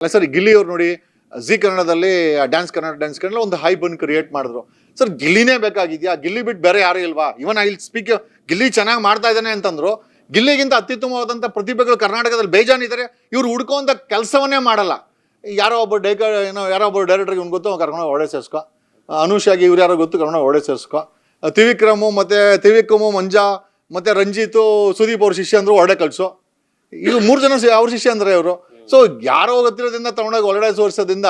ಅಲ್ಲ ಸರ್, ಗಿಲ್ಲಿ ಅವ್ರು ನೋಡಿ ಜಿ ಕನ್ನಡದಲ್ಲಿ ಡ್ಯಾನ್ಸ್ ಕನ್ನಡ ಒಂದು ಹೈಪ್ ಅನ್ನು ಕ್ರಿಯೇಟ್ ಮಾಡಿದ್ರು. ಸರ್ ಗಿಲ್ಲಿನೇ ಬೇಕಾಗಿದ್ಯಾ? ಗಿಲ್ಲಿ ಬಿಟ್ಟು ಬೇರೆ ಯಾರು ಇಲ್ವಾ? ಇವನ್ ಐ ಸ್ಪೀಕ್, ಗಿಲ್ಲಿ ಚೆನ್ನಾಗಿ ಮಾಡ್ತಾ ಇದ್ದಾನೆ ಅಂತಂದ್ರು. ಗಿಲ್ಲಿಗಿಂತ ಅತ್ಯುತ್ತಮವಾದಂಥ ಪ್ರತಿಭೆಗಳು ಕರ್ನಾಟಕದಲ್ಲಿ ಬೇಜಾನಿದ್ದಾರೆ. ಇವ್ರು ಹುಡ್ಕೋಂಥ ಕೆಲಸವನ್ನೇ ಮಾಡಲ್ಲ. ಯಾರೋ ಒಬ್ಬ ಯಾರೋ ಒಬ್ಬ ಡೈರೆಕ್ಟರ್ಗೆ ಇವ್ನು ಗೊತ್ತು, ಕರ್ಕೊಂಡು ಒಳ್ಳೆ ಸೇರಿಸ್ಕೊ. ಅನುಷಾಗಿ ಇವ್ರು ಯಾರೋ ಗೊತ್ತು, ಕರ್ಕೊಂಡು ಒಳ್ಳೆ ಸೇರಿಸ್ಕೊ. ತ್ರಿವಿಕ್ರಮು ಮಂಜಾ ಮತ್ತೆ ರಂಜಿತು ಸುದೀಪ್ ಅವ್ರ ಶಿಷ್ಯ ಅಂದ್ರು ಒಳ್ಳೆ ಕಳ್ಸು. ಇದು 3 ಜನ ಅವ್ರ ಶಿಷ್ಯ ಅಂದ್ರೆ ಇವರು. ಸೊ ಯಾರೋ ಗೊತ್ತಿರೋದ್ರಿಂದ ತಗೊಂಡೋಗಿ ಒಳ್ಳೆ ತೋರಿಸೋದ್ರಿಂದ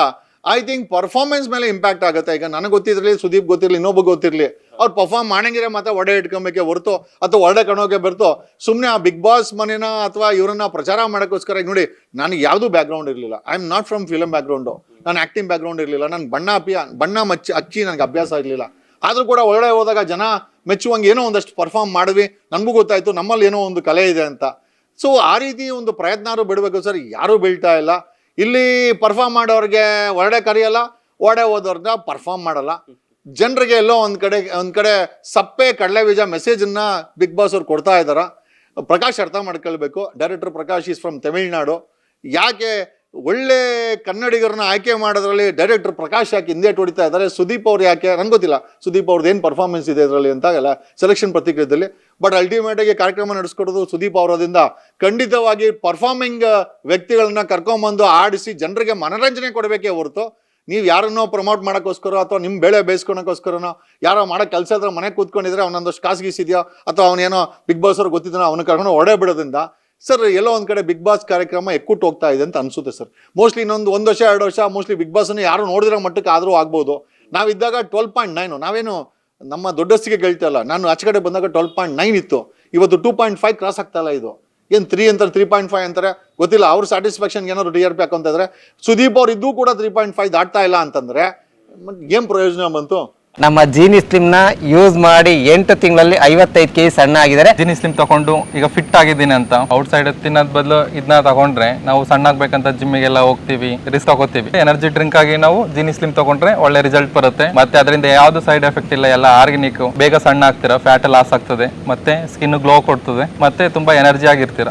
ಐ ಥಿಂಕ್ ಪರ್ಫಾರ್ಮೆನ್ಸ್ ಮೇಲೆ ಇಂಪ್ಯಾಕ್ಟ್ ಆಗುತ್ತೆ. ಈಗ ನನಗೆ ಗೊತ್ತಿರಲಿ, ಸುದೀಪ್ ಗೊತ್ತಿರಲಿ, ಇನ್ನೊಬ್ಬ ಗೊತ್ತಿರಲಿ, ಅವ್ರು ಪರ್ಫಾರ್ಮ್ ಮಾಡಂಗಿದ್ರೆ ಮತ್ತೆ ಒಡೆ ಇಟ್ಕೊಂಬೇಕೆ ಹೊರತು ಅಥವಾ ಒಳ್ಳೆ ಕಣೋಕೆ ಬರ್ತು ಸುಮ್ಮನೆ ಆ ಬಿಗ್ ಬಾಸ್ ಮನೇನ ಅಥವಾ ಇವರನ್ನ ಪ್ರಚಾರ ಮಾಡೋಕ್ಕೋಸ್ಕರ. ಈಗ ನೋಡಿ, ನನಗೆ ಯಾವುದೂ ಬ್ಯಾಕ್ಗ್ರೌಂಡ್ ಇರಲಿಲ್ಲ. I am not from film background. ನಾನು ಆ್ಯಕ್ಟಿಂಗ್ ಬ್ಯಾಕ್ಗ್ರೌಂಡ್ ಇರಲಿಲ್ಲ. ನಾನು ಬಣ್ಣ ಹಚ್ಚಿ ನನಗೆ ಅಭ್ಯಾಸ ಇರಲಿಲ್ಲ. ಆದರೂ ಕೂಡ ಒಳ್ಳೆ ಹೋದಾಗ ಜನ ಮೆಚ್ಚುವಂಗೆ ಏನೋ ಒಂದಷ್ಟು ಪರ್ಫಾರ್ಮ್ ಮಾಡಿದ್ವಿ. ನನಗೂ ಗೊತ್ತಾಯಿತು ನಮ್ಮಲ್ಲಿ ಏನೋ ಒಂದು ಕಲೆ ಇದೆ ಅಂತ. ಸೊ ಆ ರೀತಿ ಒಂದು ಪ್ರಯತ್ನ ಬಿಡಬೇಕು ಸರ್. ಯಾರೂ ಬೀಳ್ತಾ ಇಲ್ಲ ಇಲ್ಲಿ. ಪರ್ಫಾರ್ಮ್ ಮಾಡೋರಿಗೆ ಒಳ್ಳೆ ಕರೆಯಲ್ಲ, ಓಡೆ ಹೋದವ್ರನ್ನ ಪರ್ಫಾರ್ಮ್ ಮಾಡಲ್ಲ. ಜನರಿಗೆ ಎಲ್ಲೋ ಒಂದ್ ಕಡೆ ಸಪ್ಪೆ ಕಡಲೆ ಬೀಜ ಮೆಸೇಜನ್ನ ಬಿಗ್ ಬಾಸ್ ಅವ್ರು ಕೊಡ್ತಾ ಇದ್ದಾರ. ಪ್ರಕಾಶ್ ಅರ್ಥ ಮಾಡ್ಕೊಳ್ಬೇಕು. Director Prakash is from Tamil Nadu. ಯಾಕೆ ಒಳ್ಳೆ ಕನ್ನಡಿಗರನ್ನ ಆಯ್ಕೆ ಮಾಡೋದ್ರಲ್ಲಿ ಡೈರೆಕ್ಟರ್ ಪ್ರಕಾಶ್ ಯಾಕೆ ಹಿಂದೆ ಹೊಡಿತಾ ಇದ್ದಾರೆ? ಸುದೀಪ್ ಅವ್ರು ಯಾಕೆ? ನನ್ಗೆ ಗೊತ್ತಿಲ್ಲ ಸುದೀಪ್ ಅವ್ರದ್ದು ಏನು ಪರ್ಫಾರ್ಮೆನ್ಸ್ ಇದೆ ಇದರಲ್ಲಿ ಅಂತ ಎಲ್ಲ ಸೆಲೆಕ್ಷನ್ ಪ್ರತಿಕ್ರಿಯೆಯಲ್ಲಿ. ಬಟ್ ಅಲ್ಟಿಮೇಟ್ ಆಗಿ ಕಾರ್ಯಕ್ರಮ ನಡೆಸ್ಕೊಡೋದು ಸುದೀಪ್ ಅವರೋದ್ರಿಂದ ಖಂಡಿತವಾಗಿ ಪರ್ಫಾರ್ಮಿಂಗ್ ವ್ಯಕ್ತಿಗಳನ್ನ ಕರ್ಕೊಂಬಂದು ಆಡಿಸಿ ಜನರಿಗೆ ಮನರಂಜನೆ ಕೊಡಬೇಕೇ ಹೊರತು ನೀವು ಯಾರನ್ನೋ ಪ್ರಮೋಟ್ ಮಾಡೋಕ್ಕೋಸ್ಕರ ಅಥವಾ ನಿಮ್ಮ ಬೆಳೆ ಬೇಯಿಸ್ಕೊಳಕ್ಕೋಸ್ಕರನೋ ಯಾರೋ ಮಾಡೋ ಕೆಲಸ ಹತ್ರ ಮನೆಗೆ ಕೂತ್ಕೊಂಡಿದ್ರೆ ಅವನೊಂದಷ್ಟು ಕಾಸು ಗೀಸಿದ್ಯೋ ಅಥವಾ ಅವನೇನೋ ಬಿಗ್ ಬಾಸ್ ಅವ್ರು ಗೊತ್ತಿದ್ದಾನೋ ಅವನ ಕರ್ಕೊಂಡು ಹೊಡೆ ಬಿಡೋದ್ರಿಂದ ಸರ್ ಎಲ್ಲೋ ಒಂದು ಕಡೆ ಬಿಗ್ ಬಾಸ್ ಕಾರ್ಯಕ್ರಮ ಎಕ್ಕುಟ್ಟು ಹೋಗ್ತಾ ಇದೆ ಅಂತ ಅನ್ಸುತ್ತೆ ಸರ್. ಮೋಸ್ಟ್ಲಿ ಇನ್ನೊಂದು 1 ವರ್ಷ 2 ವರ್ಷ ಮೋಸ್ಟ್ಲಿ ಬಿಗ್ ಬಾಸ್ನ ಯಾರು ನೋಡಿದಿರೋ ಮಟ್ಟಕ್ಕೆ ಆದರೂ ಆಗ್ಬೋದು. ನಾವಿದ್ದಾಗ 12.9 ನಾವೇನು ನಮ್ಮ ದೊಡ್ಡಸ್ತಿಗೆ ಕೇಳ್ತಾ ಇಲ್ಲ. ನಾನು ಆಚೆ ಕಡೆ ಬಂದಾಗ 12.9 ಇತ್ತು. ಇವತ್ತು 2.5 ಕ್ರಾಸ್ ಆಗ್ತಾ ಇಲ್ಲ. ಇದು ಏನು 3 ಅಂತಾರೆ, 3.5 ಅಂತಾರೆ, ಗೊತ್ತಿಲ್ಲ. ಅವ್ರ ಸ್ಯಾಟಿಸ್ಫ್ಯಾಕ್ಷನ್ ಏನಾದ್ರು TRP ಹಾಕೊಂತಿದ್ರೆ ಸುದೀಪ್ ಅವ್ರು ಇದ್ದೂ ಕೂಡ 3.5 ದಾಟ್ತಾ ಇಲ್ಲ ಅಂತಂದ್ರೆ ಏನು ಪ್ರಯೋಜನ ಬಂತು? ನಮ್ಮ ಜೀನಿ ಸ್ಲಿಮ್ ನ ಯೂಸ್ ಮಾಡಿ 8 ತಿಂಗಳಲ್ಲಿ 55 kg ಸಣ್ಣ ಆಗಿದ್ದಾರೆ. ಜೀನಿ ಸ್ಲಿಮ್ ತಗೊಂಡು ಈಗ ಫಿಟ್ ಆಗಿದ್ದೀನಿ ಅಂತ ಔಟ್ ಸೈಡ್ ತಿನ್ನೋದ್ ಬದಲು ಇದನ್ನ ತಗೊಂಡ್ರೆ ನಾವು ಸಣ್ಣ ಆಗ್ಬೇಕಂತ ಜಿಮ್ಮಿಗೆಲ್ಲ ಹೋಗ್ತೀವಿ, ರಿಸ್ಕ್ ತಗೋತೀವಿ. ಎನರ್ಜಿ ಡ್ರಿಂಕ್ ಆಗಿ ನಾವು ಜೀನಿ ಸ್ಲಿಮ್ ತಗೊಂಡ್ರೆ ಒಳ್ಳೆ ರಿಸಲ್ಟ್ ಬರುತ್ತೆ. ಮತ್ತೆ ಅದರಿಂದ ಯಾವ್ದು ಸೈಡ್ ಎಫೆಕ್ಟ್ ಇಲ್ಲ, ಎಲ್ಲ ಆರ್ಗ್ಯಾನಿಕ್. ಬೇಗ ಸಣ್ಣ ಆಗ್ತೀರಾ, ಫ್ಯಾಟ್ ಲಾಸ್ ಆಗ್ತದೆ, ಮತ್ತೆ ಸ್ಕಿನ್ ಗ್ಲೋ ಕೊಡ್ತದೆ, ಮತ್ತೆ ತುಂಬಾ ಎನರ್ಜಿ ಆಗಿರ್ತೀರಾ.